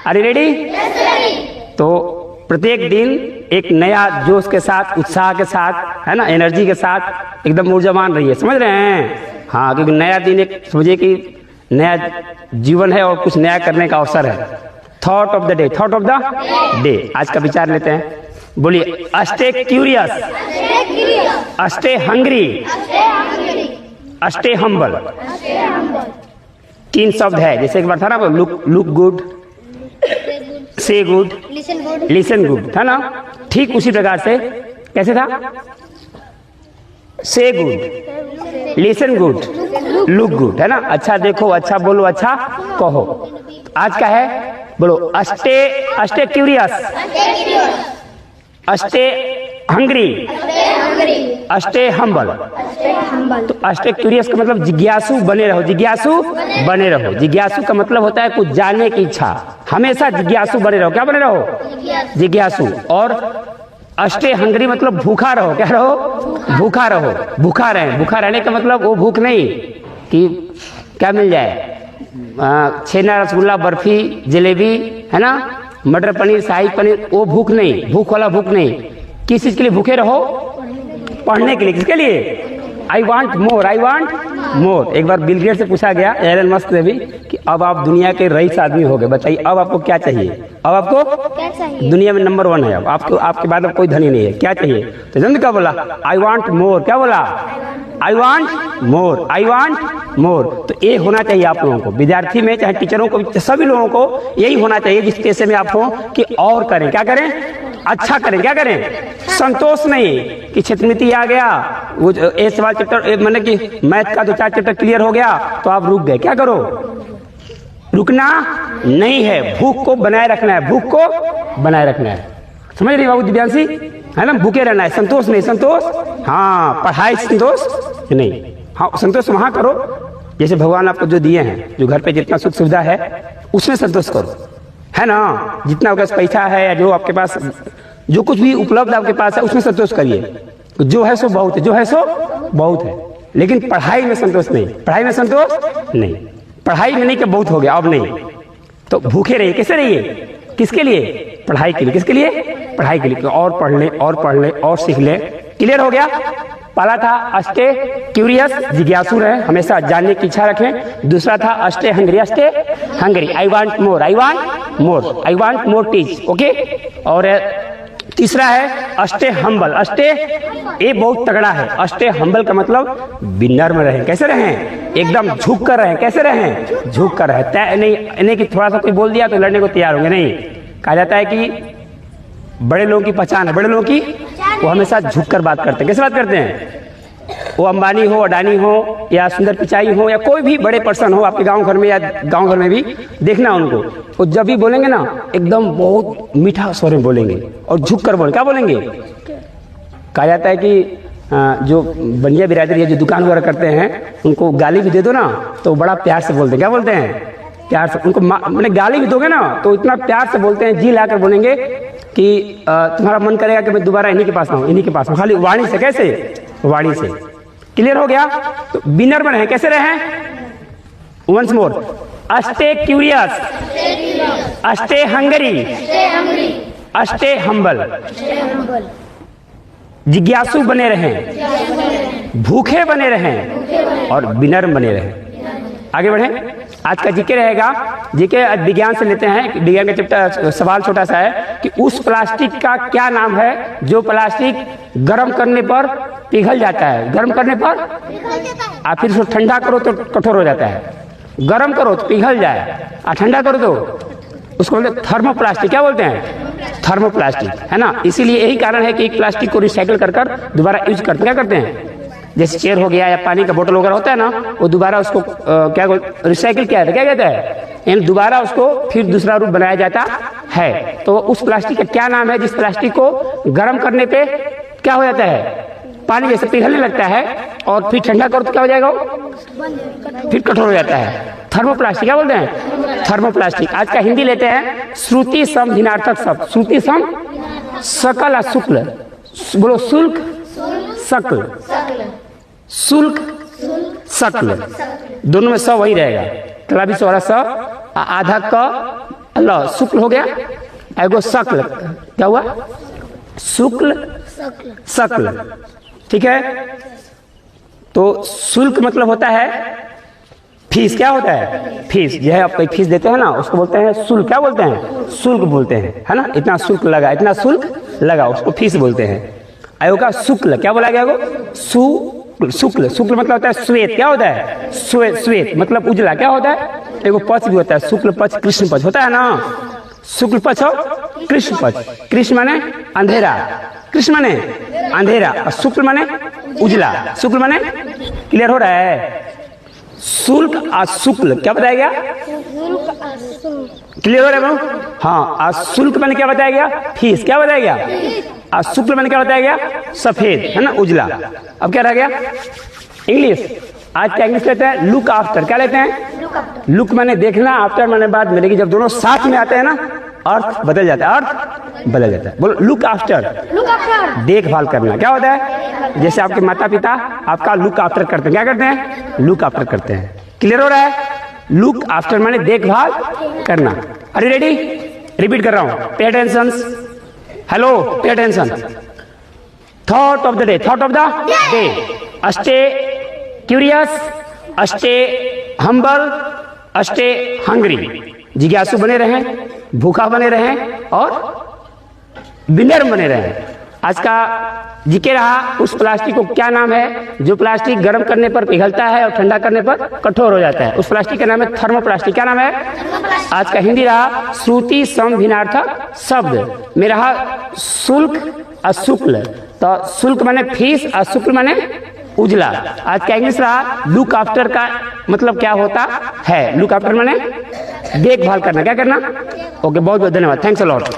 Are you ready? तो प्रत्येक दिन एक नया जोश के साथ, उत्साह के साथ, है ना, एनर्जी के साथ एकदम ऊर्जावान रहिए, समझ रहे हैं? हाँ, क्योंकि नया दिन एक समझिए कि नया जीवन है और कुछ नया करने का अवसर है। Thought of the day, thought of the day, आज का विचार लेते हैं। बोलिए, stay curious, stay hungry, stay humble. 3 शब्द है, जैसे एक बार था ना, लुक गुड, से गुड, लिसन गुड, था ना? ठीक उसी प्रकार से कैसे था? से good, listen good, look good, है ना? अच्छा देखो, अच्छा बोलो, अच्छा कहो। आज का है, बोलो, stay curious, stay hungry, stay humble. तो स्टे क्यूरियस का मतलब जिज्ञासु बने रहो, जिज्ञासु बने रहो। जिज्ञासु का मतलब होता है कुछ जानने की इच्छा, हमेशा जिज्ञासु बने रहो। क्या बने रहो? जिज्ञासु। और स्टे हंग्री मतलब भूखा रहो। क्या रहो? भूखा रहो, भूखा रहे। भूखा रहने का मतलब वो भूख नहीं कि क्या मिल जाए, छेना, रसगुल्ला, बर्फी, जलेबी, है ना, मटर पनीर, शाही पनीर, वो भूख नहीं, भूख वाला भूख नहीं। किस चीज के लिए भूखे रहो? पढ़ने के लिए। किसके लिए? I want more, I want more. एक बार बिल गेट्स से पूछा गया, एलन मस्क से भी, कि अब आप दुनिया के रईस आदमी हो गए, बताइए अब आपको क्या चाहिए? अब आपको क्या चाहिए? दुनिया में नंबर 1 है, अब आपको, आपके बाद अब कोई धनी नहीं है, क्या चाहिए? तो जल्दी क्या बोला? I want more. क्या बोला? I want more, I want more. तो ये होना चाहिए आप लोगों को, विद्यार्थी में, चाहे टीचरों को, सभी लोगों को यही होना चाहिए जिस पेशे में आप हो, कि और करें। क्या करें? अच्छा करें। क्या करें? संतोष नहीं कि क्षेत्रमिति आ गया, वो एक सवाल चैप्टर, मैंने कि मैथ का 2-4 चैप्टर क्लियर हो गया तो आप रुक गए। क्या करो? रुकना नहीं है, भूख को बनाए रखना है, भूख को बनाए रखना है। समझ रही बाबू दिव्यांशी, है ना? भूखे रहना है, संतोष नहीं। संतोष, हाँ, पढ़ाई संतोष नहीं। हाँ, संतोष वहां करो जैसे भगवान आपको जो दिए हैं, जो घर पे जितना सुख सुविधा है उसमें संतोष करो, है ना? जितना आपके पास पैसा है या जो आपके पास जो कुछ भी उपलब्ध आपके पास है उसमें संतोष करिए। जो है सो बहुत है, जो है सो बहुत है। लेकिन पढ़ाई में संतोष नहीं, पढ़ाई में संतोष नहीं। पढ़ाई में नहीं कि बहुत हो गया, अब नहीं। तो भूखे रहिए। कैसे रहिए? किसके लिए? पढ़ाई के लिए। किसके लिए? पढ़ाई के लिए। और पढ़ ले, और पढ़ ले, और सीख ले। क्लियर हो गया? पहला था स्टे क्यूरियस, जिज्ञासु रहे, हमेशा जानने की इच्छा रखें। दूसरा था stay hungry, stay hungry, I want more, I want more, I want more teach, okay. और तीसरा है स्टे हम्बल। स्टे, ये बहुत तगड़ा है। स्टे हम्बल का मतलब विनम्र रहें। कैसे रहें? एकदम झुक कर रहें। कैसे रहें? झुक कर रहें। नहीं कि थोड़ा सा कोई बोल दिया तो लड़ने को तैयार होंगे, नहीं। कहा जाता है कि बड़े लोगों की पहचान है, बड़े लोगों की, वो हमेशा झुक कर बात करते हैं। कैसे बात करते हैं? वो अंबानी हो, अडानी हो, या सुंदर पिचाई हो, या कोई भी बड़े पर्सन हो आपके गांव घर में या गांव घर में भी देखना उनको, वो जब भी बोलेंगे ना एकदम बहुत मीठा स्वर में बोलेंगे और झुक कर बोलेंगे। क्या बोलेंगे? कहा जाता है कि जो बनिया बिरादरी है, जो दुकान वगैरह करते हैं, उनको गाली भी दे दो ना तो बड़ा प्यार से बोलते हैं। क्या बोलते हैं? प्यार से। उनको मैंने गाली भी दोगे ना तो इतना प्यार से बोलते हैं, जी लाकर बोलेंगे कि तुम्हारा मन करेगा कि मैं दोबारा इन्हीं के पास आऊँ, इन्हीं के पास, खाली वाणी से। कैसे? वाणी से। क्लियर हो गया? तो विनम्र रहें। कैसे रहें? Once more, stay curious, stay hungry, stay humble. जिज्ञासु बने रहें, भूखे बने रहें और विनम्र बने रहें। आगे बढ़े। आज का जीके रहेगा, जीके विज्ञान से लेते हैं। विज्ञान का चैप्टर सवाल छोटा सा है कि उस प्लास्टिक का क्या नाम है जो प्लास्टिक गर्म करने पर पिघल जाता है? गर्म करने पर आप फिर उसको ठंडा करो तो कठोर हो जाता है। गर्म करो तो पिघल जाए और ठंडा करो तो उसको बोलते हैं थर्मोप्लास्टिक। क्या बोलते हैं? थर्मोप्लास्टिक, है ना? इसीलिए यही कारण है कि एक प्लास्टिक को रिसाइकिल कर दोबारा यूज करते। क्या करते हैं? जैसे चेयर हो गया या पानी का बोतल वगैरह होता है ना, वो दोबारा उसको क्या रिसाइकिल क्या कहता है, यानी दोबारा उसको फिर दूसरा रूप बनाया जाता है। तो उस प्लास्टिक का क्या नाम है जिस प्लास्टिक को गर्म करने पे क्या हो जाता है? पानी जैसे पिघलने लगता है और फिर ठंडा करो तो क्या हो जाएगा? फिर कठोर हो जाता है। थर्मोप्लास्टिक। क्या बोलते हैं? थर्मोप्लास्टिक। आज का हिंदी लेते हैं, श्रुति सम भिन्नार्थक शब्द। श्रुति सम सकल और शुक्ल। बोलो, शुल्क शकल, शुल्क शकल, दोनों में स वही रहेगा। तलाबी सवारा स, आधा क, अल्लाह शुक्ल हो गया, एगो शकल, क्या हुआ? शुक्ल शकल, ठीक है। तो शुल्क मतलब होता है फीस, क्या होता है? फीस। जो है आप कोई फीस देते हैं ना, उसको बोलते हैं शुल्क। क्या बोलते हैं? शुल्क बोलते हैं, है ना। इतना शुल्क लगा, इतना शुल्क लगा, उसको फीस बोलते हैं। आयोग का शुक्ल, क्या बोला गया? शुक्ल, शुक्ल मतलब होता है श्वेत। क्या होता है? श्वेत मतलब उजला। क्या होता है? एगो पक्ष भी होता है, शुक्ल पक्ष कृष्ण पक्ष होता है ना। शुक्ल पक्ष और कृष्ण पक्ष। कृष्ण माने अंधेरा, कृष्ण माने अंधेरा, और शुक्ल माने उजला। शुक्ल माने, क्लियर हो रहा है? शुल्क और शुक्ल क्या बताया गया? क्लियर हो रहा है? हाँ। और शुल्क मैंने क्या बताया गया? फीस। क्या बताया गया? और शुक्ल मैंने क्या बताया गया? सफेद, है ना, उजला। अब क्या रह गया? इंग्लिश। आज क्या इंग्लिश लेते हैं? Look after. क्या लेते हैं? लुक मैंने देखना, आफ्टर मैंने बाद में। लेकिन जब दोनों साथ में आते हैं ना, अर्थ बदल जाता है, अर्थ बदल जाता है। बोलो लुक आफ्टर। देखभाल करना। क्या होता है? जैसे आपके माता पिता आपका लुक आफ्टर करते हैं। क्या करते हैं? लुक आफ्टर करते हैं। क्लियर हो रहा है? लुक आफ्टर माने देखभाल करना। अरे रेडी? रिपीट कर रहा हूं, pay attention. Hello, pay attention. Thought of the day, thought of the day. Stay curious, stay humble, stay hungry. जिज्ञासु बने रहें, भूखा बने रहें और विनम्र बने रहें। आज का जीके रहा, उस प्लास्टिक को क्या नाम है जो प्लास्टिक गर्म करने पर पिघलता है और ठंडा करने पर कठोर हो जाता है? उस प्लास्टिक का नाम है थर्मोप्लास्टिक। क्या नाम है? आज का हिंदी रहा, श्रुति सम भिन्नार्थक शब्द में रहा शुल्क और शुक्ल। तो शुल्क माने फीस और शुक्ल माने उजला। आज का इंग्लिश रहा, लुक आफ्टर का मतलब क्या होता है? लुक आफ्टर माने देखभाल करना। क्या करना? ओके, बहुत बहुत धन्यवाद, थैंक्स अ लॉट।